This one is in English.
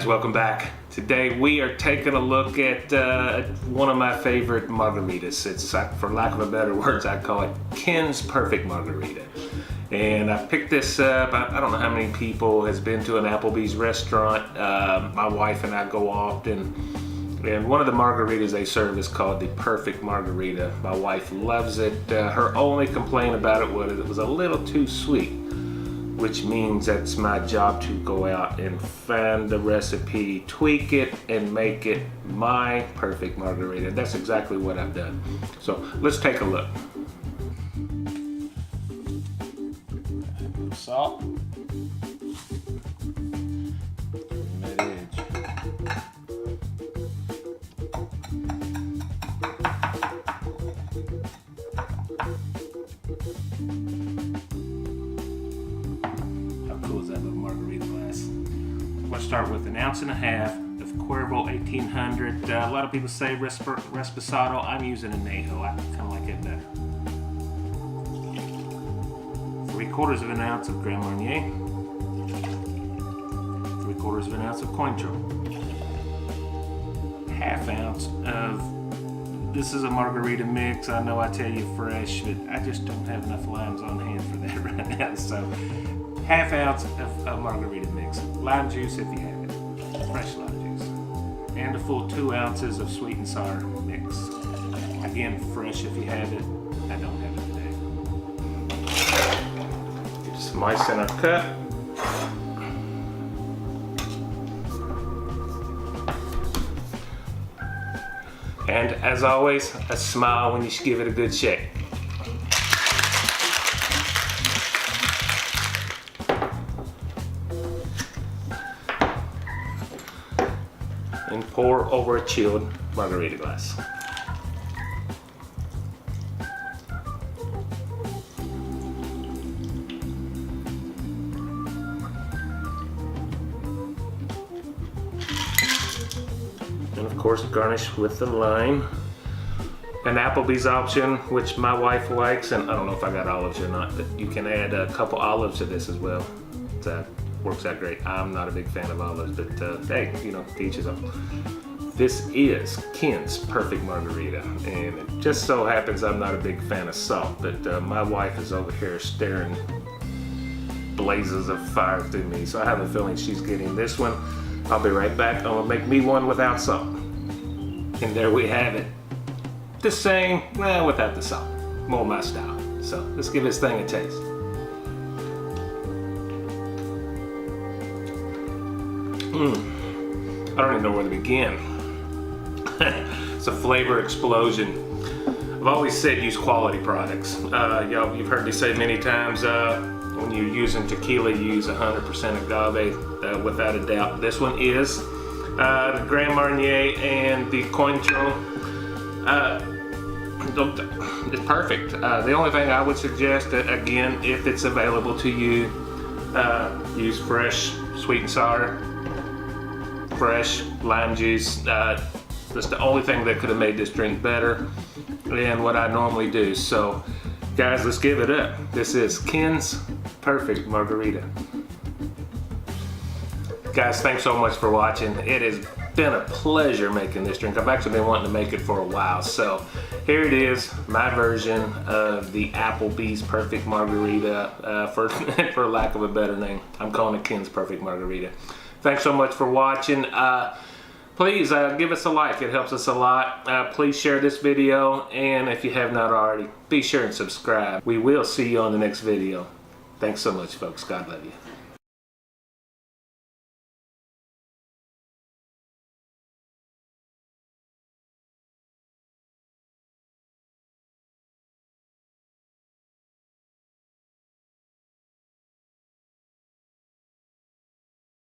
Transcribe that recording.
guys, welcome back. Today we are taking a look at one of my favorite margaritas. It's, for lack of a better words, I call it Ken's Perfect Margarita. And I picked this up. I don't know how many people has been to an Applebee's restaurant. My wife and I go often. And one of the margaritas they serve is called the Perfect Margarita. My wife loves it. Her only complaint about it was a little too sweet, which means that's my job to go out and find the recipe, tweak it, and make it my perfect margarita. That's exactly what I've done. So let's take a look. Salt. Margarita glass. Let's start with 1.5 ounces of Cuervo 1800. A lot of people say Reposado. I'm using Anejo. I kind of like it better. 3/4 ounce of Grand Marnier. 3/4 ounce of Cointreau. 1/2 ounce of, this is a margarita mix. I know I tell you fresh, but I just don't have enough limes on hand for that right now. So 1/2 ounce of margarita mix. Lime juice if you have it. Fresh lime juice. And a full 2 ounces of sweet and sour mix. Again, fresh if you have it. I don't have it today. Get some ice in our cup. And as always, a smile when you give it a good shake. And pour over a chilled margarita glass. And of course, garnish with the lime. An Applebee's option, which my wife likes, and I don't know if I got olives or not, but you can add a couple olives to this as well. That works out great. I'm not a big fan of olives, but hey, you know, to each his own. This is Ken's Perfect Margarita, and it just so happens I'm not a big fan of salt, but my wife is over here staring blazes of fire through me, so I have a feeling she's getting this one. I'll be right back. I'm gonna make me one without salt. And there we have it. The same, well, without the salt. More my style. So let's give this thing a taste. I don't even know where to begin. It's a flavor explosion. I've always said use quality products. Y'all, you've heard me say many times, when you're using tequila, use 100% agave, without a doubt. This one is the Grand Marnier and the Cointreau. It's perfect. The only thing I would suggest, again, if it's available to you, use fresh, sweet and sour, fresh lime juice. That's the only thing that could have made this drink better than what I normally do. So guys, let's give it up. This is Ken's Perfect Margarita. Guys, thanks so much for watching. It has been a pleasure making this drink. I've actually been wanting to make it for a while. So here it is, my version of the Applebee's Perfect Margarita, for lack of a better name. I'm calling it Ken's Perfect Margarita. Thanks so much for watching. Please give us a like, it helps us a lot. Please share this video, and if you have not already, be sure and subscribe. We will see you on the next video. Thanks so much, folks. God love you.